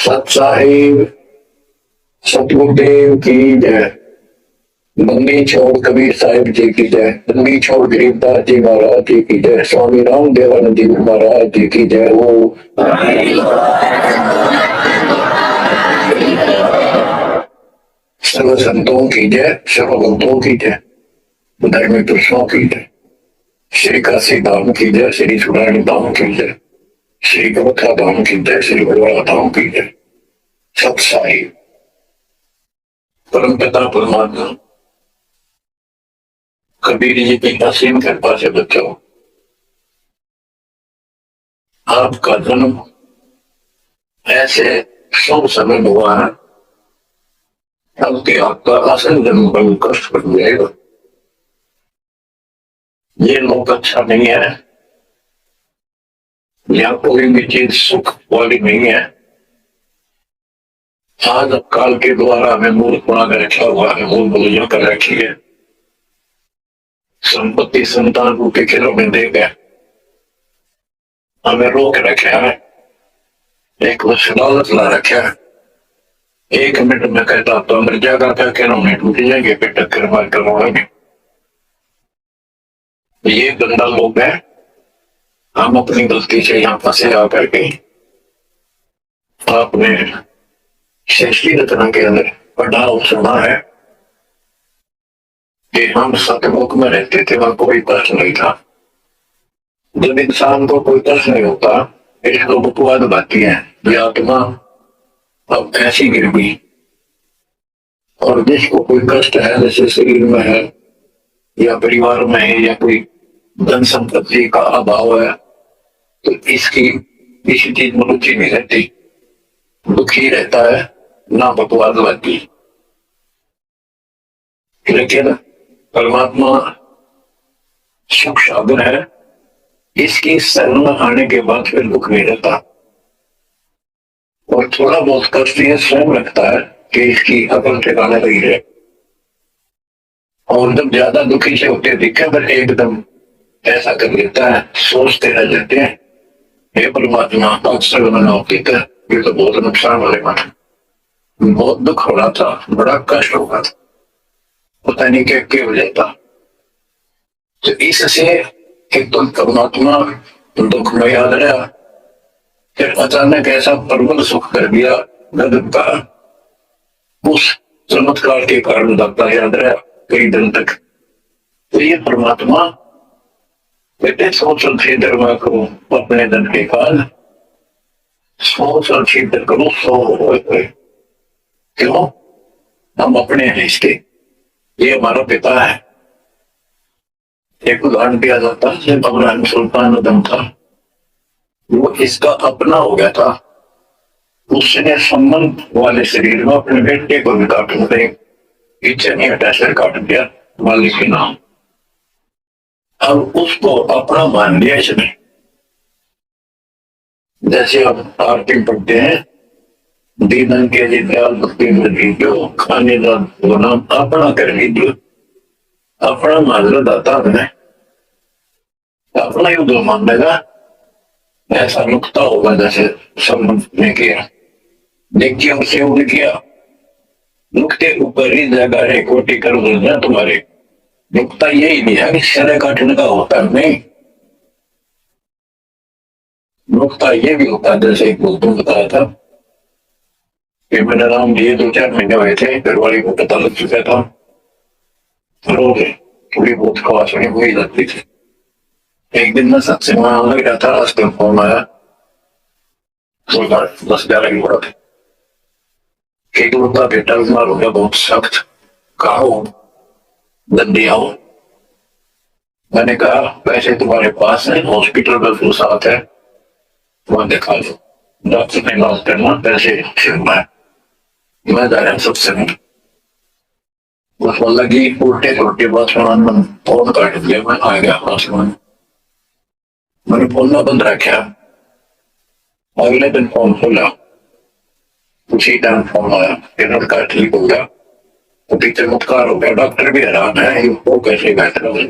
सत साहिब सतगुरुदेव की जय। बंदी छोड़ कबीर साहिब जी की जय। बंदी छोड़ गरीबदास जी महाराज जी की जय। स्वामी राम देवानंद जी महाराज जी की जय हो। सर्व संतों की जय, सर्व भक्तों की जय, धर्म पुरुषों की जय। श्री काशी धाम की जय, श्री सुरानी धाम की जय, श्री कवथा धाम की जय, श्री बड़वाड़ा धाम की जय। सत साहिब परम पिता परमात्मा कबीर जी की असीम कृपा से बच्चों, आपका जन्म ऐसे शुभ समय में हुआ है कि आपका असल जन्म बड़ी कष्ट बन जाएगा। ये लोग अच्छा नहीं है, या कोई भी चीज सुख वाली नहीं है। आज काल के द्वारा हमें मूल बना कर रखा हुआ है, मूल बोलियां कर रखी है। संपत्ति संतान रूपी खिलौने दे गए, हमें रोक रखा है, एक लालच ला रखा है। एक मिनट में कहता तो मर जाएगा, क्या खिलौने टूट जाएंगे, फिर टक्कर मार करवाएंगे। ये गंदा लोग है। हम अपनी गलती से यहाँ फंसे आकर के आपने सृष्टि रचना के अंदर पढ़ा और सुना है कि हम सतमुख में रहते थे, वहां कोई कष्ट नहीं था। जब इंसान को कोई कष्ट नहीं होता, इसको बकवाद बाती है, ये आत्मा अब ऐसी गिर गई। और जिसको कोई कष्ट है, जैसे शरीर में है या परिवार में है या कोई धन संपत्ति का अभाव है, तो इसकी किसी चीज में रुचि नहीं रहती, दुखी रहता है, ना बकवाद बाती। लेकिन परमात्मा सुख साधन है, इसकी शरण में आने के बाद फिर दुख नहीं रहता। और थोड़ा बहुत कष्ट ये स्वयं लगता है कि इसकी अकल ठिकाने लगी है। और जब ज्यादा दुखी से होते दिखे, पर एकदम ऐसा कर लेता है, सोचते रह जाते हैं, हे परमात्मा अक्सर होती था, ये तो बहुत नुकसान वाले बात, बहुत दुख हो रहा था, बड़ा कष्ट हो रहा था, पता नहीं क्या हो जाता। तो इससे एक तो परमात्मा दुख में याद रहा, फिर अचानक ऐसा प्रबल सुख कर दिया गजब का, उस चमत्कार के कारण दाता याद रहा कई दिन तक। तो ये परमात्मा बेटे सोच छिद्र में करो अपने धन के काल, सोच छिद्र करो सो। क्यों? हम अपने हैं इसके, ये हमारा पिता है। एक उदाहरण दिया जाता है, जब अब्राहिम सुल्तान उदम था, वो इसका अपना हो गया था, उसने संबंध वाले शरीर में अपने बेटे को भी काट दिया, पीछे नहीं हटा, सिर काट दिया मालिक के नाम। अब उसको अपना मान लिया इसने। जैसे हम आरती पढ़ते हैं, दीनन के लिए दयाल भक्ति में दीजो, खाने का नाम अपना कर लीजिए, अपना मान लो दाता ने, अपना युद्ध मान लेगा। ऐसा नुकता होगा जैसे संबंध ने किया, देखिए उसे उड़ किया, नुकते ऊपर ही जगह है, कोटि कर बोलना तुम्हारे। नुकता यही नहीं है कि शर काटने का होता नहीं, नुकता ये भी होता है, जैसे एक बुजुर्ग बताया था कि मैंने नाम लिए 2-4 महीने हुए थे, घरवाली को पता लग चुका था, रोज थोड़ी बहुत खवास हो ही जाती थी। एक दिन मैं सत्संग में लग रहा था, रास्ते में फोन आया, 10-11 की उम्र थी, एक लड़का बेटा बीमार हो गया बहुत सख्त, कहा हो जल्दी आओ। मैंने कहा पैसे तुम्हारे पास है, हॉस्पिटल में फुल साथ है, वहां दिखा दो। डॉक्टर ने बात करना, पैसे सिर में, मैं जा रहा सबसे नहीं। उसको लगी उल्टे उल्टे बात सुना, फोन काट दिया, मैं आ गया आसमान। मैंने फोन ना बंद रखा, अगले दिन फोन खोला, उसी टाइम फोन आया, लड़का ठीक हो गया, तो चमत्कार हो गया। डॉक्टर भी हैरान है, वो कैसे बैठ रहा है।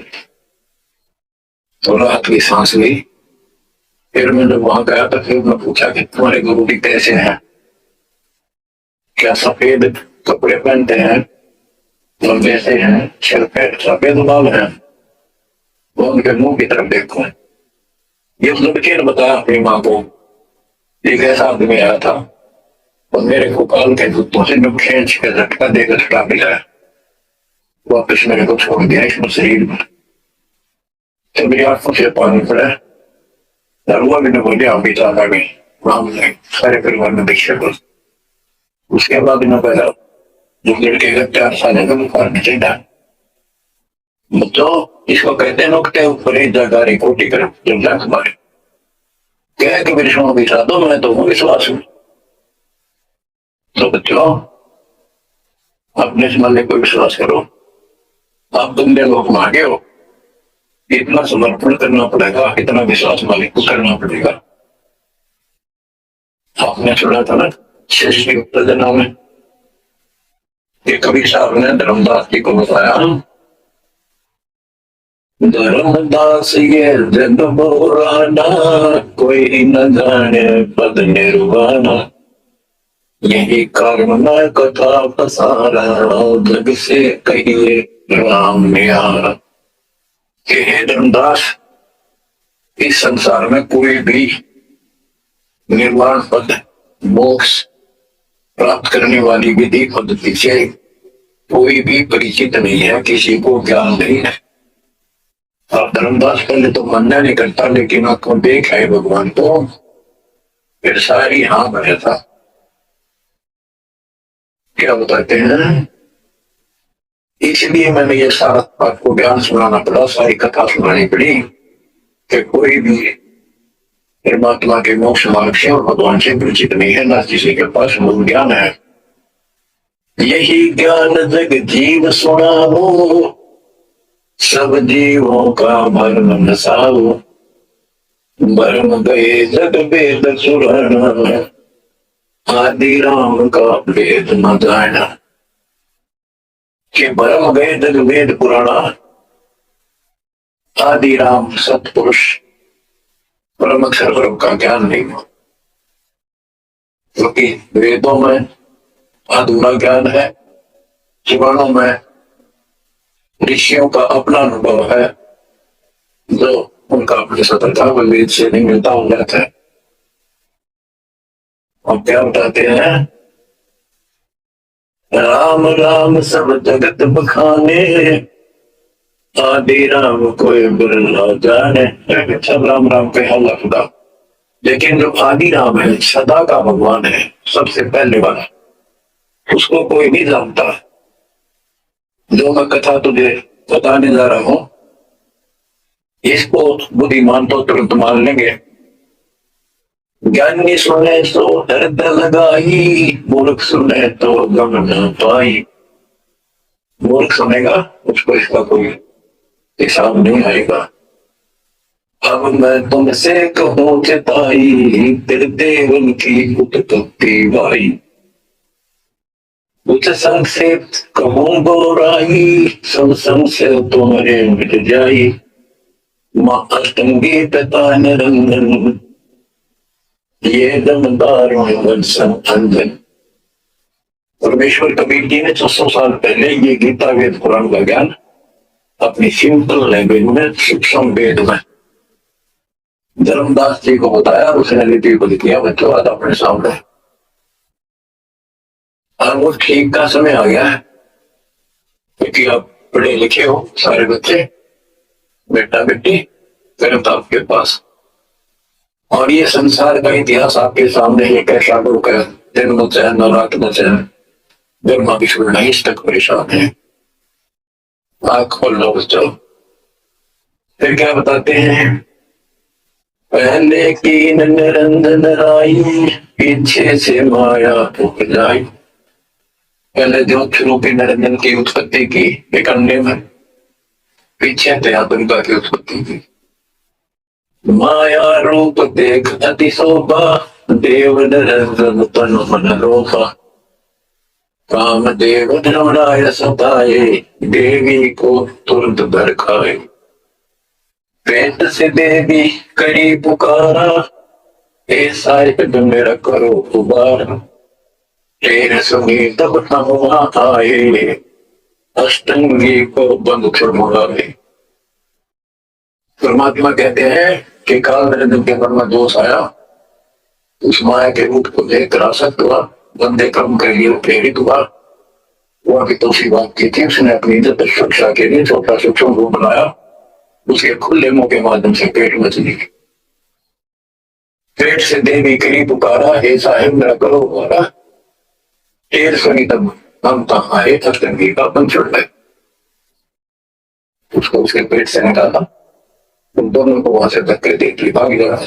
तो रात की सांस ली। फिर मैं जब वहां गया तो फिर मैं पूछा कि तुम्हारे गुरु जी कैसे हैं, क्या सफेद कपड़े पहनते हैं, लंबे से हैं, सिर पे सफेद बाल है, वो उनके मुंह की तरफ देखो। ये उस लड़के ने बताया अपनी माँ को, एक ऐसा आदमी आया था और मेरे को काल के जूतों से जो खींच के झटका देकर छुटा मिलाया, वापिस मेरे को छोड़ दिया इसमें शरीर में। तो मेरी आंखों से पानी पड़ा और वो मैंने बोले आप भी ज्यादा गई राम ने सारे परिवार में भिक्षा कर। उसके बाद इन्होंने कहा जो लड़के का 4 साल है बुखार में चढ़ा, तो इसको कहते हैं नुकते ऊपर ही जगारी कोटी कर जब जा तुम्हारे क्या कि मेरे सुनो बिठा दो, मैं तो हूँ विश्वास हूँ। तो बच्चों अपने मालिक को विश्वास करो, आप बंदे लोग मांगे हो, इतना समर्पण करना पड़ेगा, इतना विश्वास मालिक को करना पड़ेगा। आपने सुना था ना श्री गुप्ता में कि कबीर साहब ने धर्मदास जी को बताया, धर्मदास ये जग बोराना कोई न जाने पद निर्वाणा, यही कारण मैं कथा पसारा जग से कहिए राम न्यारा। कि हे धर्मदास, इस संसार में कोई भी निर्वाण पद मोक्ष प्राप्त करने वाली विधि पद्धति से कोई भी परिचित नहीं है, किसी को ज्ञान नहीं है। और धर्मदास पहले तो मानना नहीं करता, लेकिन आंखों देख है भगवान को, फिर सारी हाँ बने था। क्या बताते हैं, इसलिए मैंने ये सारा आपको ज्ञान सुनाना पड़ा, सारी कथा सुनानी पड़ी कि कोई भी परमात्मा के मोक्ष मार्ग से और भगवान से परिचित नहीं है, ना किसी के पास मूल ज्ञान है। यही ज्ञान जग जीव सुनाओ, सब जीवों का भरम नसाओ, भरम गए जग वेद सुराना, आदि राम का वेद न जाना। कि भरम गए जग वेद पुराना, आदि राम सतपुरुष परम अक्षर ब्रह्म का ज्ञान नहीं हो, क्योंकि वेदों में अधूरा ज्ञान है, पुराणों में ऋषियों का अपना अनुभव है, जो उनका अपनी स्वतंत्रता वेद से नहीं मिलता हो जाता है। और क्या बताते हैं, राम राम सब जगत बखाने, आदि राम कोई बिरला जाने। सब राम राम के हल्ला खुदा, लेकिन जो आदि राम है, सदा का भगवान है, सबसे पहले वाला, उसको कोई नहीं जानता। जो मैं कथा तुझे बताने जा रहा हूं, इसको बुद्धिमान तो तुरंत मान लेंगे, ज्ञानी सुने तो हृदय लगाई, मूर्ख सुने तो गम न पाई। मूर्ख सुनेगा उसको इसका कोई हिसाब नहीं आएगा। अब मैं तुमसे कहूं चिताई, तेरे देवन की उत्पत्ति वाई, कुछ संक्षेप कहूं बोराई, सब संशय तुम्हारे मिट जाई। माँ अष्टंगी पिता निरंजन, ये दमदार अंजन। परमेश्वर कबीर जी ने 600 साल पहले ये गीता वेद पुराण का ज्ञान अपनी सिंपल लैंग्वेज में, सूक्ष्म वेद में धर्मदास जी को बताया, उसने लिपिबद्ध किया बच्चों आज अपने सामने। और वो ठीक का समय आ गया है, क्योंकि आप पढ़े लिखे हो सारे बच्चे, बेटा बेटी फिर आपके पास, और ये संसार का इतिहास आपके सामने एक ऐसा लोग है, दिन में चैन न रात में चैन, ब्रह्मा विष्णु नहीं तक परेशान है। आंख खोल लो बच्चों। फिर क्या बताते हैं, पहले की निरंजन राई, पीछे से माया उग जाई। पहले ज्योति रूपी निरंजन की उत्पत्ति की एक अन्य में, पीछे थे दुर्गा की उत्पत्ति की। माया रूप देख अति शोभा, देव निरंजन तन मन रोपा। काम देव धर्मराय सताए, देवी को तुरंत दर खाए। पेट से देवी करी पुकारा, ऐसा मेरा करो उबारा। तेरे संगी तब हुआ आए, अष्टंगी को बंद छुड़वाए। परमात्मा कहते हैं कि काल मेरे दिल के मन में दोष आया, उस माया के रूप को देखकर आसक्त हुआ, बंदे कर्म के लिए प्रेरित हुआ। वह भी तो उसी बात की थी, उसने अपनी इज्जत सुरक्षा के लिए छोटा सूक्ष्म रूप बनाया, उसके खुले मुंह के माध्यम से पेट मछली, पेट से देवी करी पुकारा, हे साहेब मेरा करो हमारा। ढेर सुनी तब हम कहा आए, अष्टंगी का बंद छोड़ गए, उसको उसके पेट से निकाला, उन दोनों को वहां से धक्के देती भाग जा।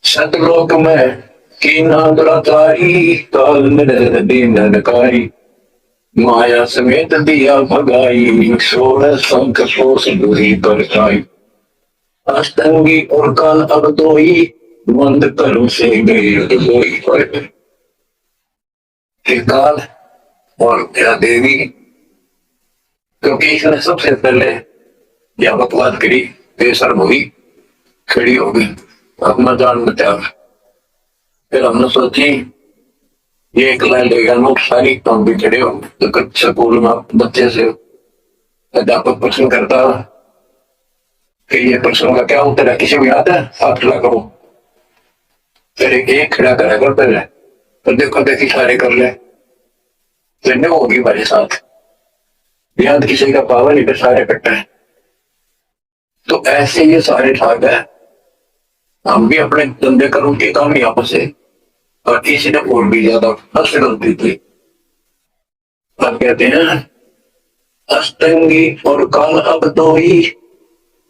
सतलोक में की नागराचारी, काल में दीन नकारी, माया समेत दिया भगाई, 16 संख कोस दूरी पर खाई। अष्टंगी और काल अब दो ही, मंद कर्म से गई कोई पर। काल और मेरा देवी, क्योंकि इसने सबसे पहले यह बकवाद करी, बेशर्म हुई, खड़ी हो गई, अपना जान बचा। फिर हमने सोची ये एक लाइन लेगा लोग सारी काम भी खड़े हो, तो स्कूल में बच्चे से अध्यापक प्रश्न करता कि ये प्रश्न का क्या उत्तर है, किसी को याद है, हाथ खड़ा करो। फिर एक खड़ा करा कर पहले, तो देखो देखी सारे कर ले, फिर होगी हमारे साथ, याद किसी का पावर नहीं, फिर सारे इकट्ठा है। तो ऐसे ये सारे ठाक है, हम भी अपने धंधे करूं के काम यहाँ से, और किसी ने और भी ज्यादा हस्त गलती थी। अब कहते हैं अष्टंगी और काल अब दो ही,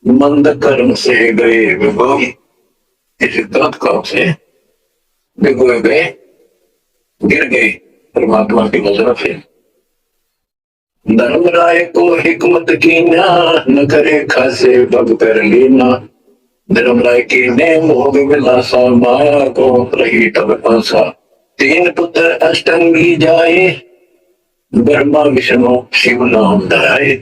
मंद कर्म से गए विभोगी। इस गलत काम से भिगोए गए, गिर गए परमात्मा की नजर से। धर्मराय को हिकमत की ना, न करे खासे बग कर लेना। धर्मराय की ने मोह विलासा, माया को रही तब आशा। 3 पुत्र अष्टंगी जाए, ब्रह्मा विष्णु शिव नाम धराए।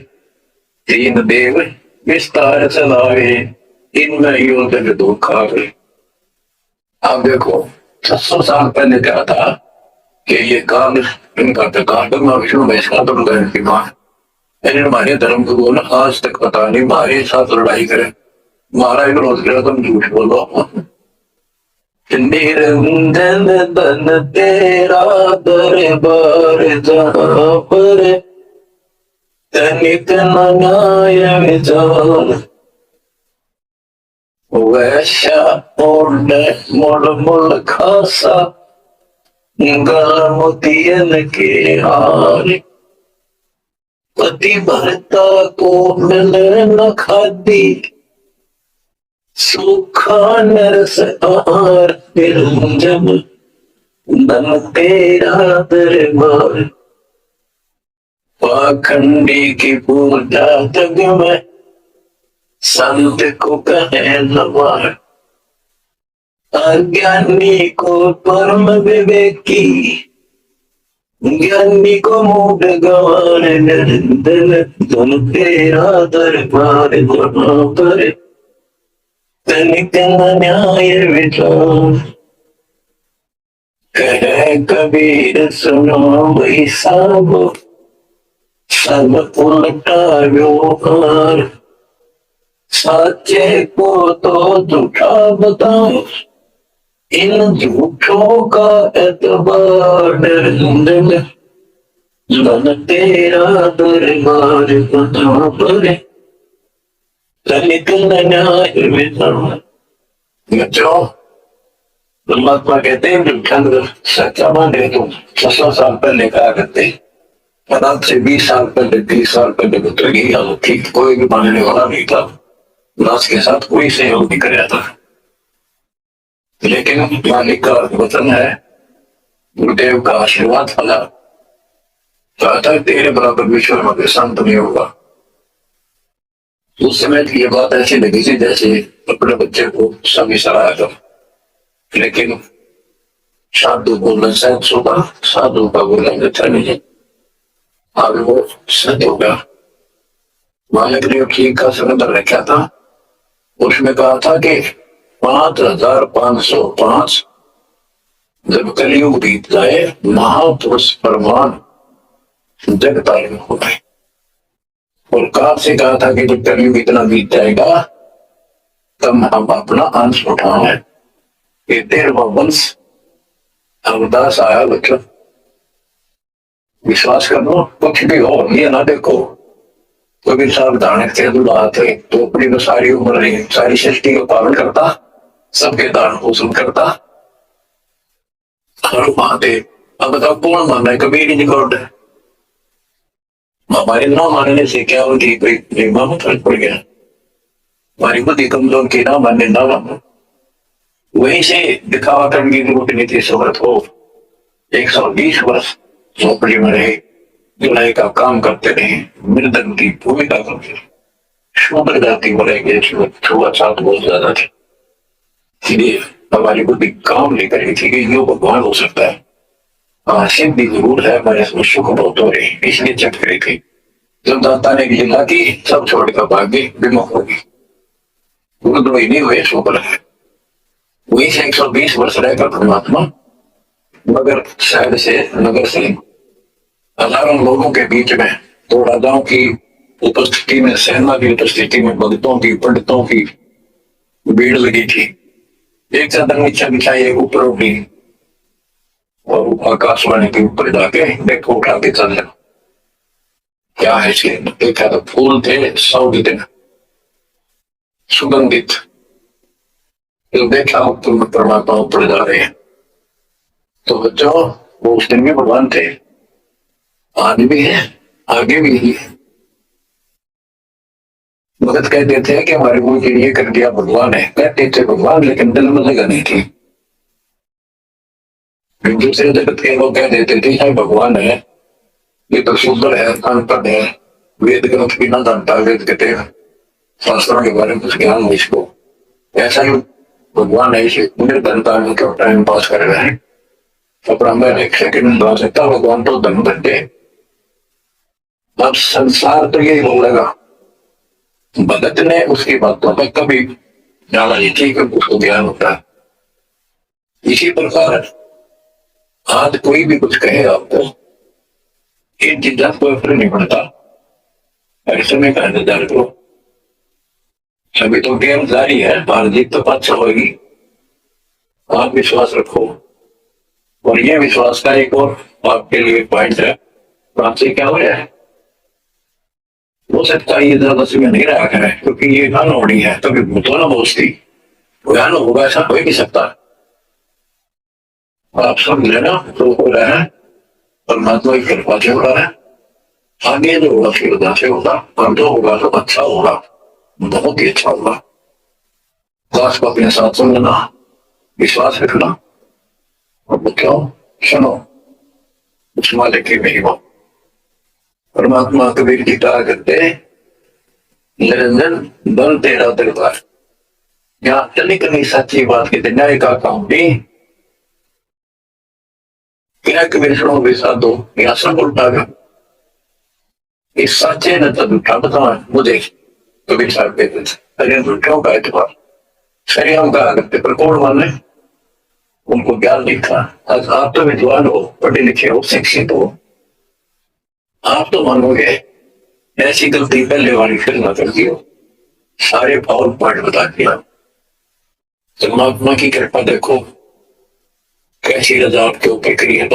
3 देव विस्तार चलावे, इनमें योधन दो खावे। आप देखो 600 साल पहले क्या था कि ये काल इनका प्रकार ब्रह्मा विष्णु महेश का तो हमारे धर्म को बोला आज तक पता नहीं, हमारे साथ लड़ाई करे, हमारा विरोध करे, तुम झूठ बोलो। निरंजन धन तेरा दरबार, जहां पर तनिक न न्याय विचार। वैश्या और मोल मोल खासा, गल मोतियन के हार। पति भरता को मिल न खादी, सूखा नरस आहार। निरंजन धन तेरा दरबार, पाखंडी की पूजा जग में, संत को कहे नवार। अज्ञानी को परम विवेकी, ज्ञानी को मूड गवार। निरंजन धन तेरा दरबार, वहां पर तनिक न न्याय विचार। कहे कबीर सुनो भाई साहब, सब उल्टा व्यवहार। सच्चे को तो झूठा बताओ, इन झूठों का एतबार। निरंजन धन तेरा दरबार, वहां पर तनिक न न्याय विचार। बच्चों, परमात्मा कहते हैं जो सच्चा माने तो 600 साल पहले कहा करते, आज से 20 साल पहले 30 साल पहले तो ठीक कोई भी मानने वाला नहीं था, नाच के साथ कोई सहयोग नहीं कर था। लेकिन मालिक का वचन है, गुरुदेव का आशीर्वाद फला, चाहता तेरे बराबर विश्व में कोई संत नहीं होगा। उस समय की ये बात ऐसी लगी थी जैसे अपने बच्चे को सभी सराहा कर, लेकिन साधु बोलना शायद सुबह, साधु का बोलना अच्छा नहीं। आगे वो सत्य होगा। मालिक ने ठीक का सिलेंडर रखा था, उसमें कहा था कि 5505 जब कलयुग बीत जाए, महापुरुष परमान जग तारण हो गए। और कहा से कहा था कि जब कलयुग इतना बीत जाएगा तब हम अपना अंश उठाए। ये 13वां वंश अवदास आया बच्चों। विश्वास कर लो, कुछ भी हो ये ना देखो। कबीर साहब दाने थे, दुल्हा थे, तो अपनी तो सारी उम्र रही, सारी सृष्टि का पालन करता, सबके दान पोषण करता। हर महादेव। अब बताओ कौन मानना है? कबीर ही गॉड है। हमारे ना मानने से क्या होगी? कोई निर्मा में फर्क पड़ गया? हमारी बुद्धि कमजोर की ना मानने ना मानो, वहीं से दिखावा करने की जरूरत नहीं थी। शोहरत हो 120 वर्ष झोपड़ी में रहे, जुलाई का काम करते रहे, मृदंग की भूमिका करते रहे, शूद्र जाति को रहेंगे, छुआछूत बहुत ज्यादा थी। इसलिए हमारी बुद्धि काम नहीं कर रही थी कि यो भगवान हो सकता है। हाँ, सिद्धि जरूर है, हमारे सुख बहुत हो रही, इसलिए चट करी थी। जब दाता ने लीला की, सब छोड़कर भाग्य विमुख होगी, रुद्र नहीं हुए, शुक्र है। वही से 120 वर्ष रहेगा परमात्मा। मगर शहर से, नगर से हजारों लोगों के बीच में, तो राजाओं की उपस्थिति में, सेना की उपस्थिति में, भक्तों की, पंडितों की भीड़ लगी थी। एक चादर नीचे बिछाई, एक ऊपर उठी, और आकाशवाणी के ऊपर जाके देखो उठा के चल जाओ क्या है इसके। देखा तो फूल थे 100 दिन सुगंधित। जो देखा तुम परमात्मा ऊपर जा रहे हैं। तो बच्चों, वो उस दिन भी भगवान थे, आज भी है, आगे भी है। भगत कहते थे कि हमारे गुरु जी ने ये कर दिया, भगवान है। कहते थे भगवान, लेकिन दिल में जगह नहीं थी। दूसरे जगत के लोग कह देते थे चाहे भगवान है, ये तो सुंदर है, अनपढ़ है, वेद ग्रंथ भी ना जानता, वेद कहते शास्त्रों के बारे में कुछ ज्ञान नहीं इसको, ऐसा ही भगवान है, इसे निर्धनता में क्यों टाइम पास कर रहे हैं, अपना मैं एक सेकंड बना सकता, भगवान तो धन बन। अब संसार तो यही बोलेगा। भगत ने उसकी बातों पर कभी जाना नहीं थी कि उसको ज्ञान होता है। इसी प्रकार आज कोई भी कुछ कहे आपको, इन चीजों को फर्क नहीं पड़ता। ऐसे में का इंतजार करो, अभी तो गेम जारी है, हार जीत तो अच्छा होगी। आप विश्वास रखो। और ये विश्वास का एक और आपके लिए पॉइंट है, आपसे क्या हो रहा है, हो सकता है ये ज्यादा समय नहीं रहा है, क्योंकि ये अनहोनी है, कभी भूतो ना बोझती, ज्ञान होगा ऐसा हो ही नहीं सकता। आप समझ लेना, तो हो रहा है परमात्मा की कृपा से हो रहा है। आगे जो होगा फिर से होगा, और जो होगा तो अच्छा होगा, बहुत ही अच्छा होगा। क्लास को अपने साथ समझना, विश्वास रखना, और क्यों सुनो उस मालिक की महिमा। परमात्मा कबीर जी कहा करते, निरंजन बल तेरा दरबार। यहाँ चली करनी सच्ची बात की न्याय का काम नहीं, क्या कबीर सुनो विसा दो, यहाँ सब उल्टा गया। इस सच्चे ने तो झूठा बताया मुझे, कबीर साहब कहते थे, अरे झूठों का एतबार शरीरों का करते, पर कौन माने, उनको ज्ञान नहीं था। आज आप तो विद्वान हो, पढ़े लिखे हो, शिक्षित हो, आप तो मानोगे ऐसी गलती पहले वाली फिर ना करती हो, सारे पावर पॉइंट बता दिया। परमात्मा की कृपा देखो कैसी रजा आपके ऊपर करी है।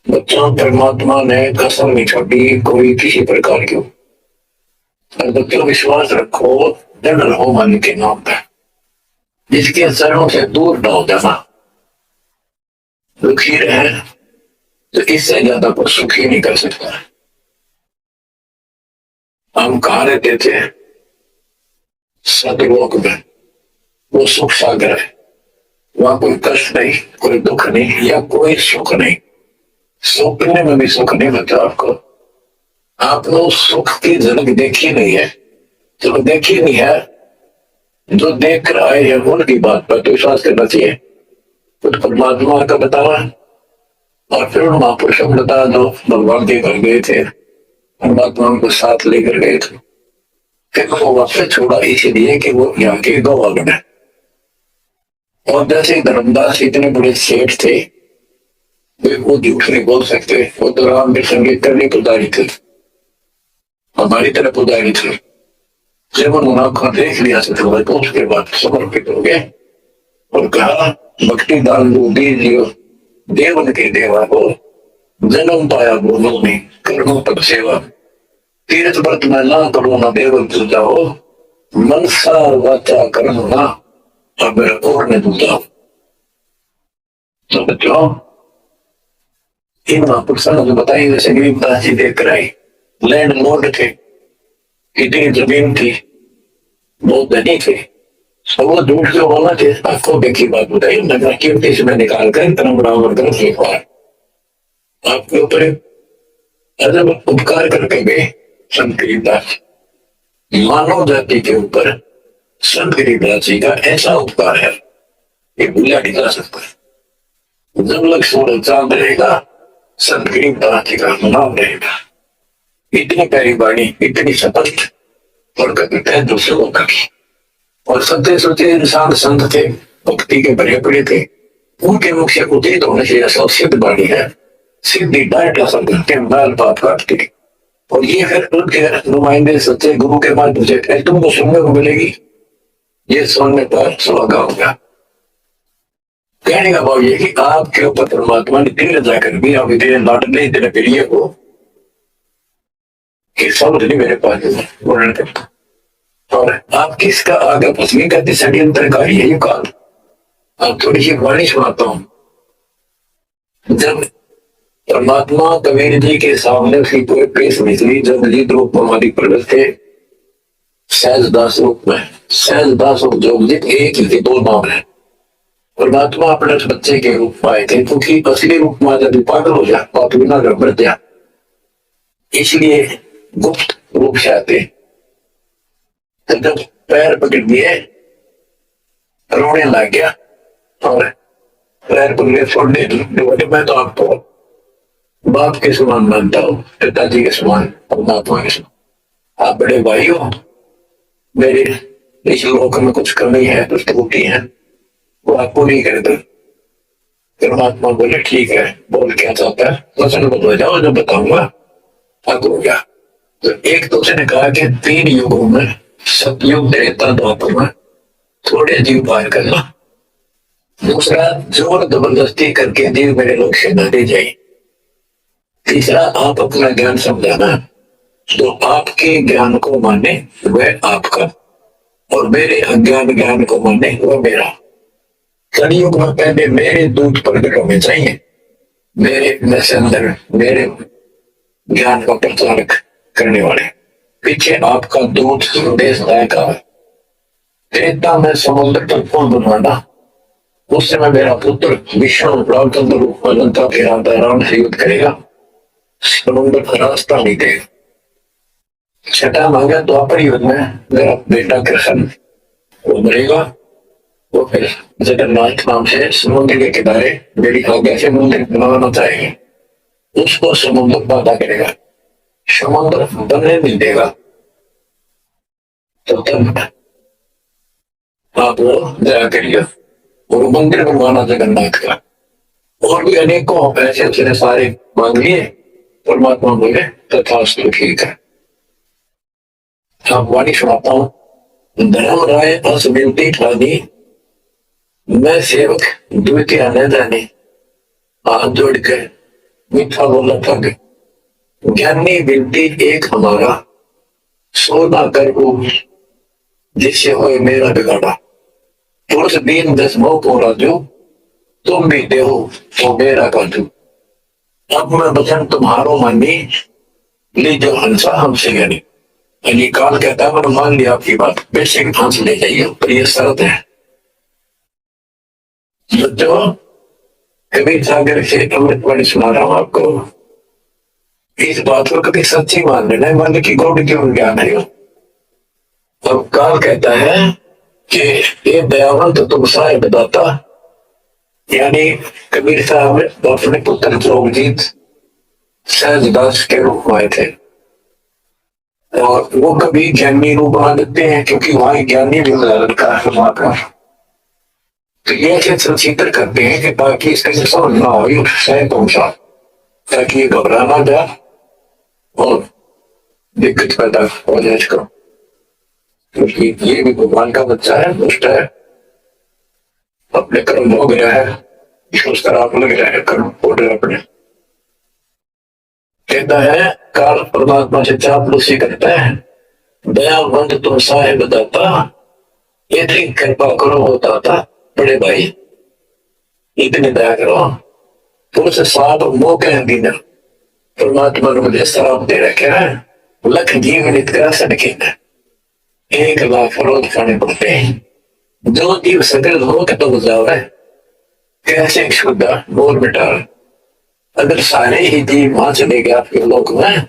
बच्चों, परमात्मा ने कसम नहीं छोड़ी कोई किसी प्रकार की। और बच्चों विश्वास रखो, डर रहो मन के नाम पर, जिसके चरणों से दूर ना हो जाना। दुखी रहे तो इससे ज्यादा कुछ सुखी नहीं कर सकता। हम कहा रहते थे सतलोक में, वो सुख सागर है, वहां कोई कष्ट नहीं, कोई दुख नहीं, या कोई सुख नहीं। सुखने में भी सुख नहीं बचा आपको। आपने सुख की झलक देखी नहीं है, जो देखी नहीं है, जो देख रहा है उनकी बात पर तो विश्वास करना चाहिए। तो परमात्मा का बतावा, और फिर उन महापुरुषों को बता दो, भगवान के घर गए थे, परमात्मा उनको साथ लेकर गए थे, फिर वो वापस छोड़ा इसलिए कि वो यहाँ के गवाह बने। और जैसे धर्मदास इतने बड़े सेठ थे, वो झूठ नहीं बोल सकते। वो तो राम के संगीत करने पुजारी थे, हमारी तरह पुजारी थे। जब उन्होंने आंखों देख लिया तो उसके बाद समर्पित हो गए और कहा, भक्ति दान दो दीजिए देवन के देवा को, जन्म पाया बोलो में कर्मों तक सेवा, तीर्थ व्रत में ना करो ना देवल पूजा हो, मनसा वाचा कर्म ना अब और ने दूजा। तो बच्चों, इन महापुरुषों ने जो बताई, जैसे गरीबदास जी देख कर आई, लैंड लॉर्ड थे, इतनी जमीन थी, बहुत धनी थे, तो वो झूठ जो बोला थे, आपको देखी बात बताई, नगर कीर्ति से मैं निकाल कर इतना बराबर कर लिखवा आपके ऊपर अजब उपकार करके गए संत गरीबदास। मानव जाति के ऊपर संत गरीबदास जी का ऐसा उपकार है, ये भूला नहीं जा सकता। जब लग सूरज चांद रहेगा, संत गरीबदास जी का नाम रहेगा। इतनी प्यारी वाणी, इतनी सतत, और कभी दूसरे को कभी, और सत्य सोचे इंसान संत थे, भक्ति के भरे पड़े थे, उनके मुख से उदित होने से ऐसा सिद्ध वाणी है, सिद्धि डायट असर करके मैल पाप काटती। और ये फिर उनके नुमाइंदे सच्चे गुरु के माध्यम से तुमको सुनने को मिलेगी, ये सुनने पर सुहागा होगा। कहने का भाव ये कि आपके ऊपर परमात्मा ने दिल जाकर भी आप इतने लाडले इतने प्रिय हो कि समझ नहीं मेरे पास वर्णन करता। और आप किसका आगे पसंद करते षड्यंत्रकारी है ये काल। आप थोड़ी सी वाणी सुनाता हूं। जब परमात्मा कबीर जी के सामने उसकी पूरे पेश निकली, जब जीत रूप हमारी प्रगट थे सहजदास रूप में, सहजदास और जोगजीत एक ही के दो नाम है। परमात्मा अपने बच्चे के रूप में आए थे, क्योंकि असली रूप में जब पागल हो जाए पाप बिना गड़बड़ दिया, इसलिए गुप्त रूप से आते। तो जब पैर पकड़ दिए रोने लग गया और पैर पकड़े छोड़ने, मैं तो आपको बाप के समान मानता हूँ, पिताजी के समान, परमात्मा के समान। आप बड़े भाई हो, मेरे इस लोक में कुछ कमी है, कुछ त्रुटि है, वो आप पूरी कर दो। परमात्मा बोले ठीक है, बोल क्या चाहता है वचन बदल जाओ, जो बताऊंगा अब हो गया। तो एक तो उसने कहा कि 3 युगों में, सतयुग त्रेता द्वापर में थोड़े जीव पार करना। दूसरा, जोर जबरदस्ती करके जीव मेरे लोग से न दे जाए। तीसरा, आप अपना ज्ञान समझाना, तो आपके ज्ञान को माने वह आपका, और मेरे अज्ञान ज्ञान को माने वह मेरा। कलयुग में पहले मेरे दूत प्रकट होने चाहिए, मेरे में से अंदर मेरे ज्ञान का प्रचार करने वाले, पीछे आपका दूत संदेश लाएगा। त्रेता में समुद्र तक पुल बनवाना, उस समय मेरा पुत्र विष्णु रामचंद्र रूप में लंका के राजा राम से युद्ध करेगा, समुद्र का रास्ता नहीं देगा। छठा मांगा तो अपने युद्ध में मेरा बेटा कृष्ण वो मरेगा, वो फिर जगन्नाथ नाम से समुद्र के किनारे मेरी आज्ञा से मंदिर बनाना चाहेंगे, उसको समुद्र बाधा करेगा, समुद्र बनने नहीं देगा। तो तब आप वो दया करिए और मंदिर बनवाना जगन्नाथ का। और भी अनेकों पैसे उसने सारे मांग लिए, परमात्मा बोले तथास्तु ठीक है। आप वाणी सुनाता हूं। धर्म राय अस विनती ठानी, मैं सेवक द्वितीय न जाने, हाथ जोड़ के मीठा बोला ठग, ज्ञानी विनती एक हमारा, सोना कर जिससे हो मेरा बिगाड़ा, पुरुष दीन 10 मोह को राजू, तुम भी देहो तो मेरा काजू। अब मैं वचन तुम्हारो मानी, लीजो हंसा हमसे ज्ञानी। अली काल कहता है मैंने मान लिया आपकी बात, बेशक हंस ले जाइए, पर यह शर्त है। बच्चों, कबीर सागर से अमृतवाणी सुना रहा हूं आपको, इस बात को कभी सच्ची मान लेना, मान की गौड़ क्यों ज्ञान है। अब काल कहता है कि ये दयावंत तुम साहेब दाता, यानी कबीर साहब अपने पुत्र जोगजीत सहजदास के रूप में आए थे, और वो कभी ज्ञानी रूप मान लेते हैं, क्योंकि वहां ज्ञानी भी का। तो ये चित्र करते हैं कि बाकी इसका जो समझ ना हो ये सही पहुंचा, ताकि ये घबरा ना जाए और दिक्कत पैदा हो जाए इसको। क्योंकि ये भी भगवान का बच्चा है, दुष्ट है, अपने कर्म हो गया है, उस तरह आप लग रहा है कर्म हो रहे अपने। कहता है काल परमात्मा से चापलूसी करता है, दयावंत तुम साहेब दाता, यदि कृपा करो होता था बड़े भाई, इतनी दया करो। पुरुष सात मौके दिन परमात्मा ने मुझे श्राप दे रखे है, लख जीवन करा सके, 1,00,000 रोज खाने पड़ते हैं। जो जीव सकल हो तो जावे कैसे शुद्ध बोल बेटा, अगर सारे ही जीव वहां चले गए आपके लोक में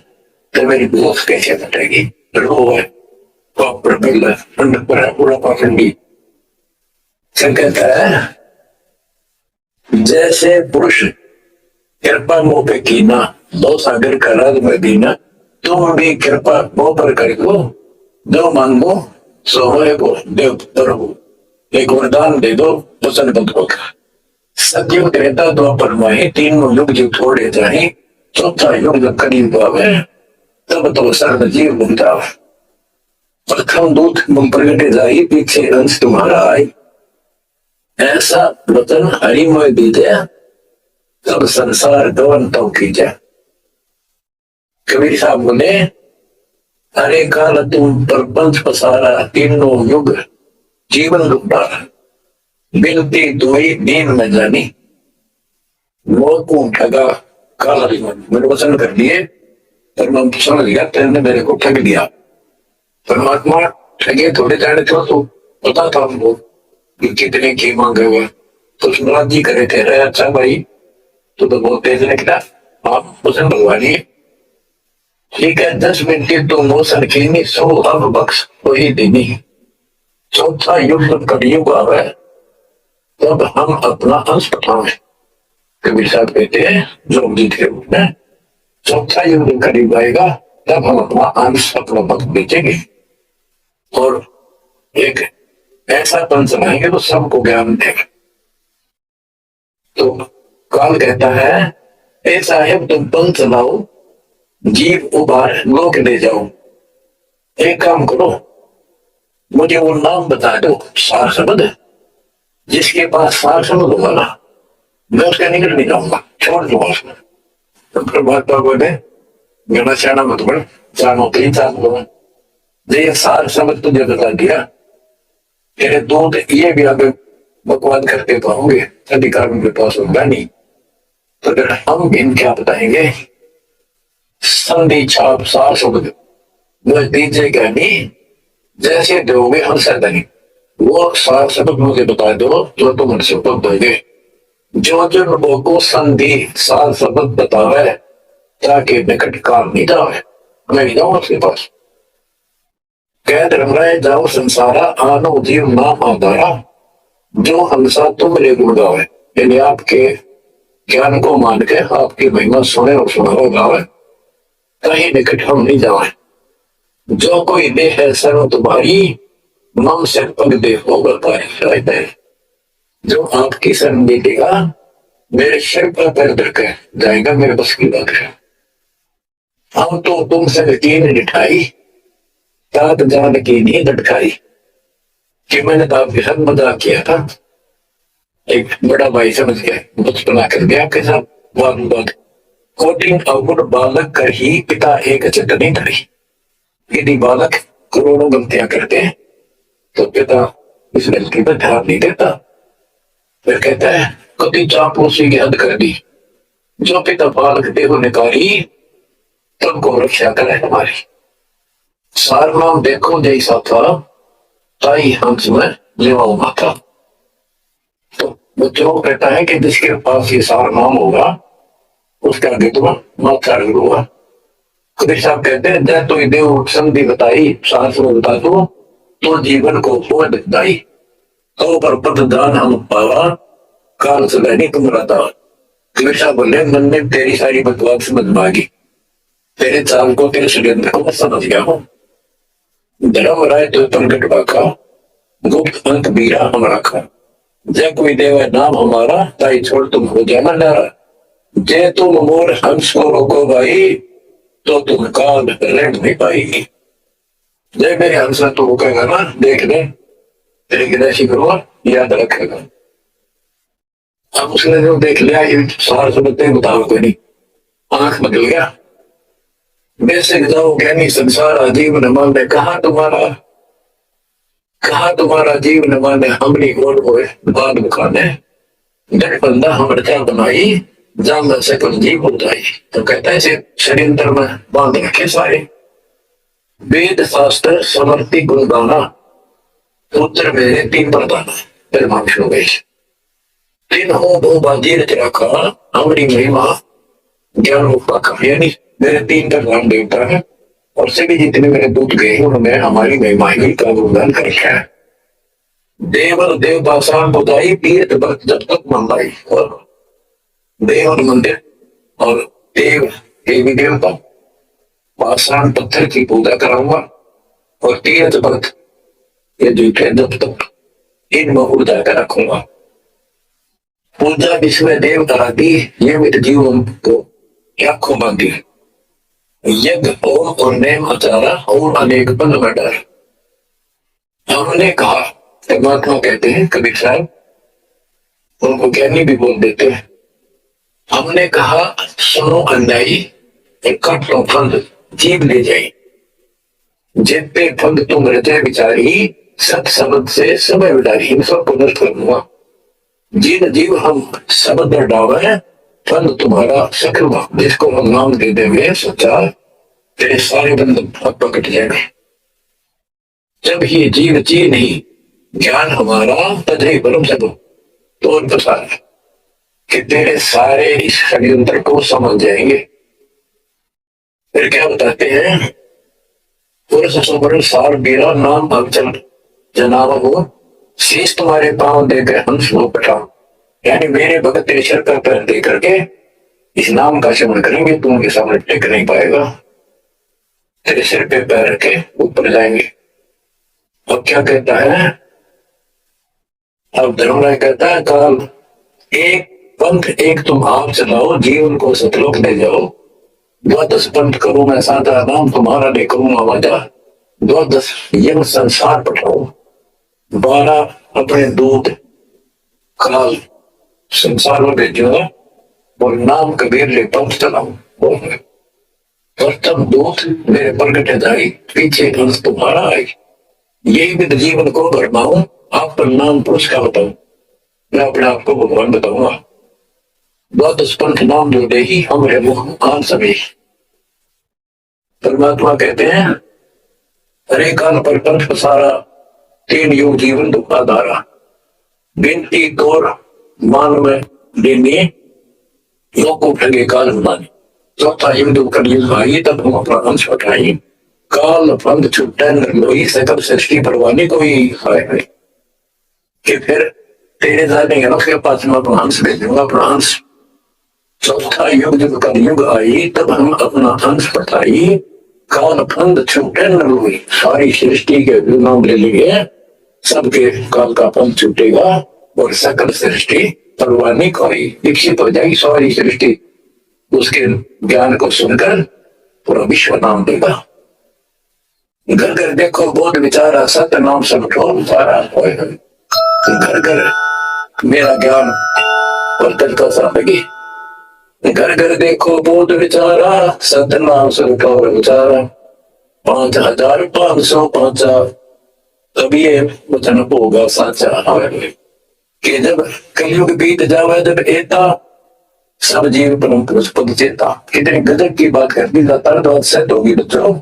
तो मेरी भूख कैसे कटेगी। रो है पूरा पाखंडी कहता है, जैसे पुरुष कृपा मुंह पे कीना, दो सागर का राज में दीना, तुम भी कृपा मुंह पर कर दो, जो मांगो सो को देव प्रभु, एक वरदान दे दो वचन बंधुओं का। सतयुग त्रेता द्वापर माहे, तीनों युग जो छोड़े जाए, चौथा युग जब करीब आवे तब तो सर्व जीव बनता। प्रथम दूत प्रगटे जाई, पीछे अंश तुम्हारा आई, ऐसा वचन हरिमय दीजे, तब संसार गवंतों की जय। कबीर साहब बोले, अरे काल तुम प्रपंच पसारा, तीनों युग जीवन लुटारा, बिनती दुई दीन में जानी, मोह को ठगा काल हरिमन। मैंने वचन कर दिए पर मैं समझ गया तेने मेरे को ठग दिया। परमात्मा ठगे थोड़े जाने तो पता था हमको कितने की मांगे हुए, तो सुनाथ जी करे थे, रहे अच्छा भाई तो बहुत तेज निकला, आप वचन भगवा लिए। ठीक है 10 मिनट तो मोशन खीनी, 100 अब बख्श वही देनी। चौथा युग कलयुग आवे तब हम अपना अंश पठावे। कबीर साहब कहते हैं जोग जी के रूप में, चौथा युग करीब आएगा तब हम अपना अंश अपना वक्त बेचेंगे और एक ऐसा पंच बनाएंगे तो सबको ज्ञान देगा। तो काल कहता है, ए साहेब तुम पंच लाओ, जीव उबार लोक ले जाओ। एक काम करो, मुझे वो नाम बता दो सार शब्द, जिसके पास सार शब्द होगा ना मैं उसका निकल नहीं जाऊंगा, छोड़ दूंगा उसमें। तो प्रभात बोले गणा श्याणा मत बन, जानो 3 साल बोला, ये सार शब्द तुझे बता दिया, तेरे दूध ये भी आगे बकवाद करते तो होंगे, अधिकार उनके पास होगा नहीं। तो फिर हम इन क्या बताएंगे, संधि छाप सार शब्द मुझे दीजिएगा नहीं, जैसे दोगे हमसे नहीं, वो सार शब्द मुझे बता दो जो तुम उनसे दोगे। जो जो लोगों को संधि सार शब्द बतावे ताकि निकट काम नहीं जावे, मैं भी जाऊँ उसके पास। कैद रंगाए जाओ संसारा, आनो जीव नाम आधारा, जो हंसा तुम रे गुण गावे, यानी आपके ज्ञान को मान के आपकी महिमा सुने और सुनाओ गावे, कहीं निकट हम नहीं जावे। जो कोई दे है सर्व तुम्हारी, मम से पग दे होगा तारी। जो आपकी शरण दे देगा मेरे सिर पर पैर धरकर जाएगा, मेरे बस की बात है। हम तो तुमसे यकीन निठाई, तात जान की नींद अटकाई, कि मैंने तो आपके साथ मजाक किया था, एक बड़ा भाई समझ गया, बचपना कर गया आपके साथ बात। कोटिंग अवगुण बालक कर ही पिता एक चटनी धरी, यदि बालक करोड़ों गलतियां करते हैं तो पिता इस गलती पर ध्यान नहीं देता। फिर कहता है कति चापलूसी की हद कर दी, जो पिता बालक देव निकारी, तुमको रक्षा करे हमारी। सार नाम देखो जैसा था, ताई हंस में लेवाओ माता। तो बच्चों को कहता है कि जिसके पास ये सार नाम होगा उसका आगे तो माता होगा। कबीर साहब कहते हैं जय तो देव संधि बताई, साहस में बता दो तो जीवन को हो दिखदाई, तो पर पद दान हम पावा, काल से नहीं तुम रहता। कबीर साहब बोले मन ने तेरी सारी बकवास समझ मांगी, तेरे चाल को तेरे षड्यंत्र को मैं समझ गया हूँ। धर्म राय तो प्रगट बाका, गुप्त अंत बीरा हम रखा, जय कोई देवे नाम हमारा, ताई छोड़ तुम हो जाना नारा। जे तुम मोर हंस को रोको भाई, तो तुम काल रेंग नहीं पाएगी। जय मेरे हंस तो रोकेगा ना, देख ले तेरी गिनैशी करूंगा, याद रखेगा। अब उसने जो देख लिया, ये सार समझते मुताबिक कोई नहीं, आंख बदल गया। बेसिक जाओ ज्ञानी संसार अजीब न माने, कहा तुम्हारा जीव न माने, हमनी गोल होए बाद मुखाने। जट बंदा हम रचा बनाई, जान से कुछ जीव उठाई। तो कहता है इसे षड्यंत्र में बांध रखे सारे, वेद शास्त्र समर्ति गुणगाना, उत्तर मेरे तीन प्रदान। परमांशु वेश तीन हो दो बाजी रच रखा, हमारी महिमा ज्ञान रूपा का। यानी मेरे तीन प्रधान देवता है, और सभी जितने मेरे दूत गए उन्होंने हमारी महिमा ही का गुणगान कर रखा है। देवर देव पाषाण बुदाई, तीर्थ भक्त जब तक मंदाई। और देव और मंदिर और देव देवी देवता, पाषाण पत्थर की पूजा कराऊंगा, और तीर्थ भक्त ये जूठे जब तक इनमें ऊर्जा कर रखूंगा। पूजा विश्व देव कराती, ये मित जीवन को आंखों बांधी। यज्ञ ओम और नेम आचारा, और अनेक पल में डर। हमने कहा, परमात्मा कहते हैं कबीर साहब, उनको ज्ञानी भी बोल देते हैं। हमने कहा सुनो अन्यायी, कट लो फंद जीव ले जाई। जितने फंद तुम हृदय विचारी, सत शब्द से समय विडारी। इन सबको नष्ट कर दूंगा। जिन जीव हम शब्द डावे, फंद तुम्हारा सखलवा। जिसको हम नाम दे देंगे सच्चा, तेरे सारे बंधन अब कट जाएंगे। जब ये जीव जी नहीं, ज्ञान हमारा तजही परम सब तो प्रसार, कि तेरे सारे इस षड्यंत्र को समझ जाएंगे। फिर क्या बताते हैं, पुरुष सुवर्ण सार बीरा, नाम अवचल जनाव हो, शीश तुम्हारे पांव देकर हंस हो पठाओ। यानी मेरे भगत तेरे सिर पर पैर दे करके इस नाम का सेवन करेंगे, तू उनके सामने टेक नहीं पाएगा। तेरे सिर पे पैर रखे ऊपर जाएंगे। अब क्या कहता है, अब धर्मराय कहता है, काल एक पंथ एक तुम आप चलाओ, जीवन को सतलोक ले जाओ। द्वादश पंथ करूं मैं साधा, नाम तुम्हारा ले करूंगा वादा। द्वादश यम संसार पठाओ, 12 अपने दूत काल संसार में भेजूंगा, और नाम कबीर ले पंथ चलाओ। प्रथम दूत मेरे प्रगट जाई, पीछे हंस तुम्हारा आई। यही विद जीवन को भरमाऊं, आप पर नाम पुरुष का बताऊं, मैं अपने आप को भगवान बताऊंगा। द्वादश पंथ नाम जो दे ही, हम है मुख आन सभी। परमात्मा कहते हैं, हरे काल पर पंथ पसारा, 3 युग जीवन दुख धारा। बिनती तोर मान में देने, योग को ठगे काल माने। चौथा युग दुख कलयुग आई, तब हम अपना अंश उठाई। काल फंद छुट्टा निर्लोही, सकल सृष्टि परवानी कोई है। कि फिर तेरे जाने के पास में अपना अंश भेजूंगा, अपना अंश। चौथा युग जब कलयुग आई, तब हम अपना अंश पठाई। काल फंद छुट्टे निर्लोही, सारी सृष्टि के नाम ले लिए, सबके काल का फंद छूटेगा, और सकल सृष्टि परवानी कोई विकसित हो जाएगी। सारी सृष्टि उसके ज्ञान को सुनकर पूरा विश्व नाम देगा। घर घर देखो बोध विचारा, सत्य नाम सब ठोर सारा। घर घर मेरा ज्ञान वर्तन का साधगी। घर घर देखो बोध विचारा, सत्य नाम सब ठोर विचारा। 5505 तभी ये वचन होगा साचा। कि जब कलयुग बीत जावे, जब एता सब जीव परम पुरुष पद चेता। कितनी गजब की बात कर दी, तरद सिद्ध होगी बच्चों।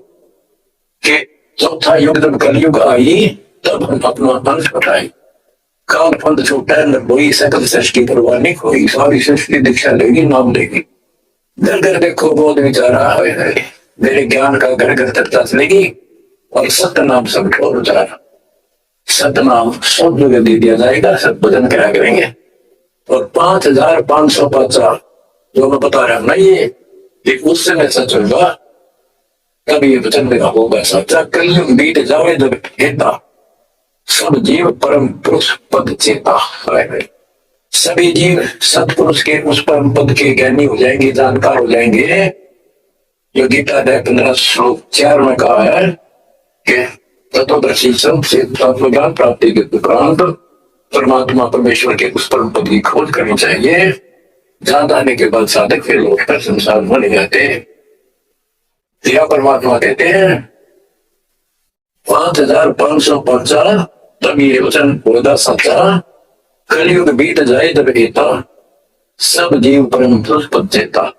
कि चौथा युग जब कलयुग आई, तब हम अपना अंश पठाए। काल फंद छूटा निर्भोई, सकल सृष्टि परवानी कोई। सारी सृष्टि दीक्षा लेगी, नाम लेगी। घर घर देखो बोध विचारा है, मेरे ज्ञान का घर घर चर्चा चलेगी, और सत्य नाम सब ठोर उचारा। सत्य नाम सब जगह दे दिया जाएगा, सब भजन करा करेंगे। और 5550 जो मैं बता रहा हूं ना, ये उस समय सच होगा, तब ये वचन मेरा होगा सच्चा। कलयुग बीत जावे जब हेता, सब जीव परम पुरुष पद चेता है। सभी जीव सतपुरुष के उस परम पद के ज्ञानी हो जाएंगे, जानकार हो जाएंगे। जो गीता 15 श्लोक 4 में कहा है कि तत्वदर्शी सबसे तत्व ज्ञान प्राप्ति के उपरांत परमात्मा परमेश्वर के उस परम पद की खोज करनी चाहिए। जहां जाने के बाद साधक फिर लोग पर संसार में नहीं जाते। या परमात्मा कहते हैं 5550 तब ये वचन होगा सच्चा, कलयुग बीत जाए जब एता सब जीव परम पुरुष पद चेता।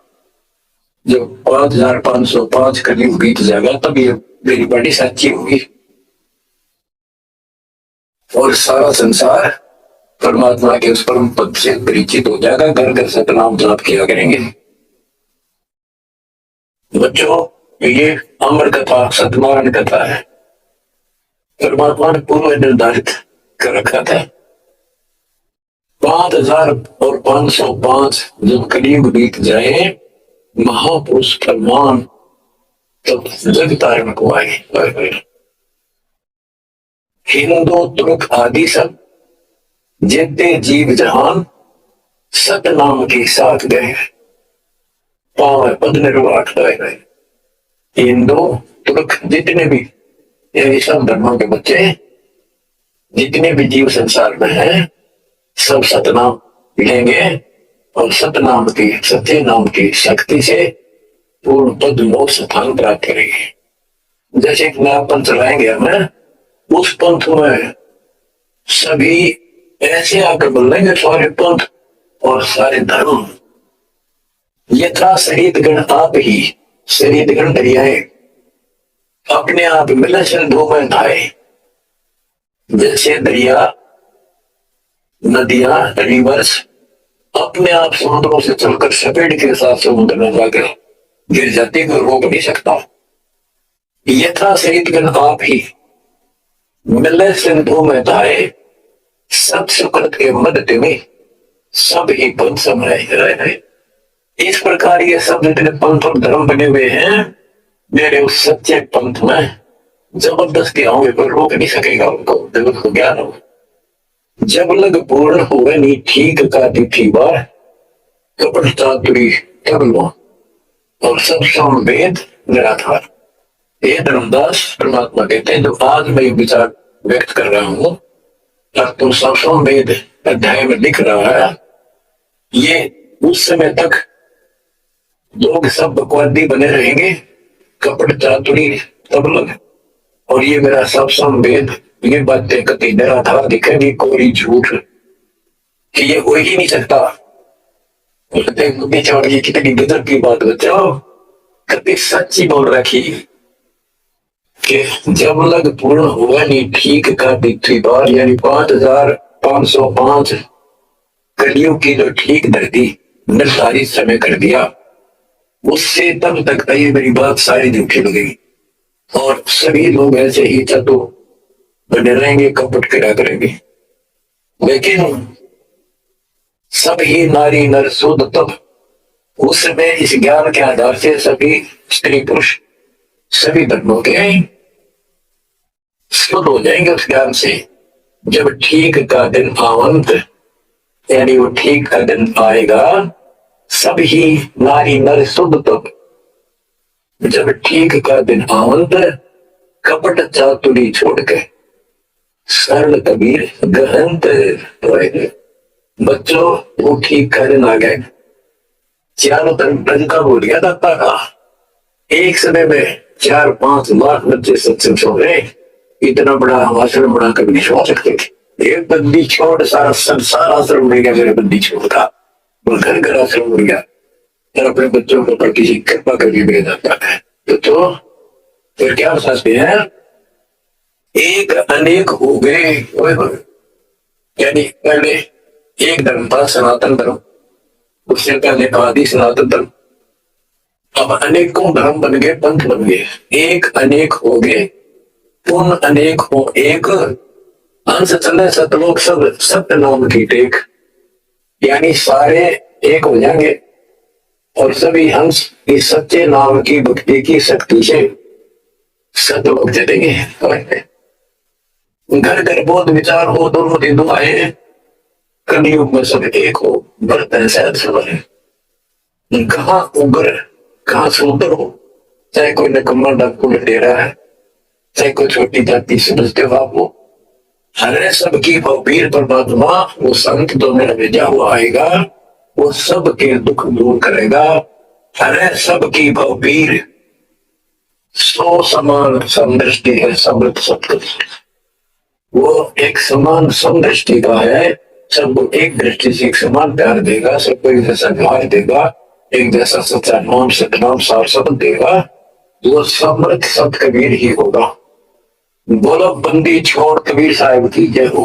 जब 5505 कलयुग बीत जाएगा तब ये मेरी बड़ी सच्ची होगी और सारा संसार परमात्मा के उस परम पद से परिचित हो जाएगा। घर घर सतनाम जाप किया करेंगे। बच्चों, ये अमर कथा सतनारायण कथा है। परमात्मा ने पूर्व निर्धारित कर रखा था 5505 जब कलयुग बीत जाए महापुरुष फरमान तब जग तारण को आए। हिंदू तुर्क आदि सब जितने जीव जहान सतनाम के साथ गए, पाव पद निर्वाह गए। हिंदू तुर्क जितने भी ये सब धर्मों के बच्चे जितने भी जीव संसार में हैं सब सतनाम लेंगे और सतनाम की सत्य नाम की शक्ति से पूर्ण पद मोक्ष स्थान प्राप्त करेंगे। जैसे एक नया पंथ चलाएंगे हमें, उस पंथ में सभी ऐसे आकर बोलेंगे सारे पंथ और सारे धर्म यथा शरीर गण आप ही शरीर गण दरियाए अपने आप मिलचल धूम धाए। जैसे दरिया नदियां रिवर्स अपने आप समुद्रों से चलकर सपेट के साथ समुद्र में जाकर गिर जाती, कोई रोक नहीं सकता। यथा शरीर गण आप ही मिले सिंधु में धाए सब सुकृत के मध्य में सब ही पंथ समाये रहे। इस प्रकार ये सब जितने पंथ और धर्म बने हुए हैं मेरे उस सच्चे पंथ में जबरदस्ती आओगे कोई रोक नहीं सकेगा उनको। जगत को ज्ञान हो जब लग पूर्ण हुए नहीं ठीक का तिथि बार कपट चातुरी तब लो और सब समवेद निराधार। ये धर्मदास परमात्मा कहते हैं जो आज मैं ये विचार व्यक्त कर रहा हूं तब तुम सब समवेद अध्याय में लिख रहा है, ये उस समय तक लोग सब बकवादी बने रहेंगे, कपट चातुरी तब लग, और ये मेरा सब समवेद ये बातें कति निराधार दिखेगी, कोई झूठ कि ये हो ही नहीं सकता। ये कितनी गजब की बात बचाओ, कति सच्ची बोल रखी कि जब लग पूर्ण हुआ नहीं ठीक का तिथि बार, यानी 5505 कलियुग की जो ठीक धरती निर्धारित समय कर दिया उससे तब तक ये मेरी बात सारी झूठी लगेगी और सभी लोग ऐसे ही चतु बने रहेंगे, कपट करा करेंगे। लेकिन सभी नारी नर शुद्ध तब उस समय इस ज्ञान के आधार से सभी स्त्री पुरुष सभी धर्मों के शुद्ध हो जाएंगे उस ज्ञान से। जब ठीक का दिन आवंत यानी वो ठीक का दिन आएगा सभी नारी नर शुद्ध तब जब ठीक का दिन आवंत कपट चातुरी छोड़ के सरल कबीर गहंत बच्चों वो ठीक का दिन आ गए। चारों तरफ ब्रज का बोल गया दाता का, एक समय में 4-5 लाख बच्चे सत्संग सो गए। इतना बड़ा आश्रम बना कर नहीं सो सकते थे। एक बंदी छोड़ सारा संसार आश्रम मिल गया, मेरे बंदी छोड़ था घर घर आश्रम मिल गया और अपने बच्चों को पर किसी कृपा करके भेज जाता है। तो फिर क्या समझते हैं, एक अनेक हो गए। यानी पहले एक धर्म था सनातन धर्म, उससे पहले आदि सनातन धर्म, अब अनेकों धर्म बन गए, पंथ बन गए। एक अनेक हो गए, पूर्ण अनेक हो एक, अंश चले सतलोक सब सत्य नाम की टेक। यानी सारे एक हो जाएंगे और सभी हंस इस सच्चे नाम की भक्ति की शक्ति से सतलोक चलेंगे। घर घर बोध विचार हो, दोनों की दुआएं, कलयुग में सब एक हो, बर्तन शायद सवाए। कहाँ उग्र, कहाँ सुंदर हो, चाहे कोई नकम्मा डाकू लटेरा है, चाहे कोई छोटी जाति समझते हो आप, वो हरे सबकी भवबीर परमात्मा, वो संत जो मेरा भेजा हुआ आएगा, वो सबके दुख दूर करेगा। हरे सबकी भवबीर, सो समान समदृष्टि है समृद्ध सत्य। वो एक समान समदृष्टि का है, सबको एक दृष्टि से एक समान प्यार देगा, सबको एक जैसा व्यवहार देगा, एक जैसा सच्चा नाम सतनाम सार शब्द देगा। वो समृद्ध सत कबीर ही होगा। बोलो बंदी छोड़ कबीर साहब की जय हो।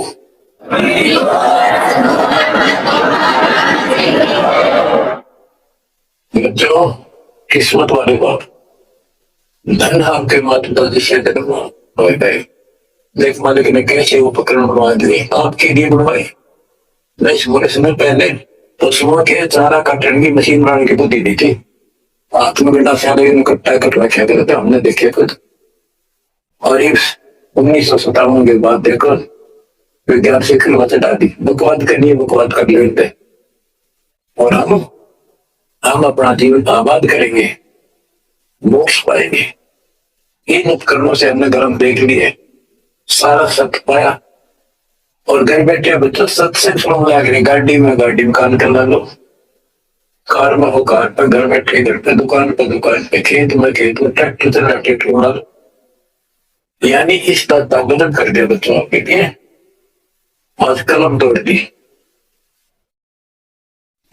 बच्चों, किस्मत वाले बाप, धन आपके माता दादी से गए। देख मालिक ने कैसे उपकरण बनवा दिए आपके लिए बनवाए। नहीं बोले समय पहले पशुओं के चारा काटने की मशीन बनाने की बुद्धि दी थी। हाथ में बिना सारे इकट्ठा कर रखे थे, हमने देखे खुद। और इस 1957 के बाद देखो विज्ञान से खिलवा चढ़ा दी, बकवाद करनी है बकवाद कर लेते, और हम अपना जीवन आबाद करेंगे, मोक्ष पाएंगे। इन उपकरणों से हमने गर्म देख लिए, सारा सत्य पाया, और घर बैठे बच्चों सत्संग सुनने लग रहे। गाड़ी में कान कर लो, कार में हो कार पर, घर बैठे घर पे, दुकान पे, खेत में ट्रैक्टर चला ट्रैक्टर। यानी इस ताकत कर दिया बच्चों आपके लिए। आज कलम तोड़ दी।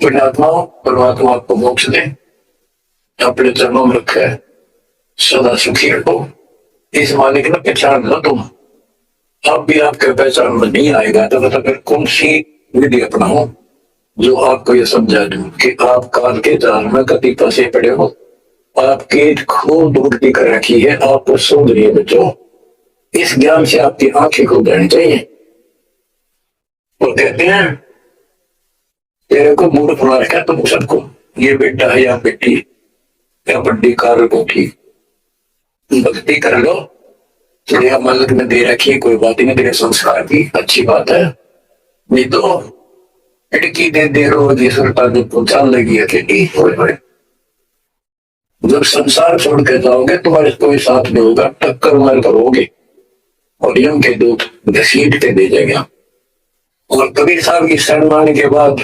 परमात्मा आपको मोक्ष दे, अपने चरणों में रखा है, सदा सुखी रखो। इस मालिक ने पहचान लो तुम। अब भी आपके पहचान में नहीं आएगा तो फिर कौन सी विधि अपनाओ जो आपको ये समझा दूं कि आप काल के जाल में कभी फंसे पड़े हो, आपकी खूब दूर कर रखी है, आपको सूझ रही है बच्चों। इस ज्ञान से आपकी आंखें खुल जानी चाहिए। वो कहते हैं तेरे को मूर्ख बना रखा है तुम सबको, ये बेटा है या बेटी या बड्डी कार कोठी, भक्ति कर लो, तेरे मालिक ने दे रखी है, कोई बात नहीं, तेरे संस्कार की अच्छी बात है। नहीं तो खिड़की दे रोज पहुंचा लगी अकेली। जब संसार छोड़ के जाओगे तुम्हारे कोई साथ नहीं होगा, टक्कर मार करोगे और यम के दूत घसीट के दे जाएगा। और कबीर साहब की शरण मारने के बाद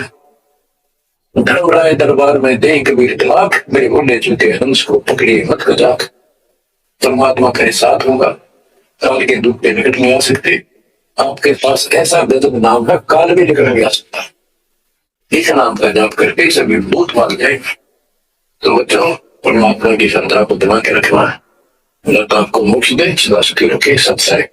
धर्मराय दरबार में दे कबीर तलाक, मेरे बोले चुके हंस को पकड़िए मत कजाक। परमात्मा के साथ होगा, काल के दूत पे निकट नहीं आ सकते। आपके पास ऐसा गजब नाम है, काल भी निकल नहीं आ सकता। इस नाम का जाप करके सभी भूत भाग जाएंगे। तो बच्चों, परमात्मा की संतरा को बना के रखना है। अल्लाह तो आपको मोक्ष दे, सदा सुखी रखे, सत्संग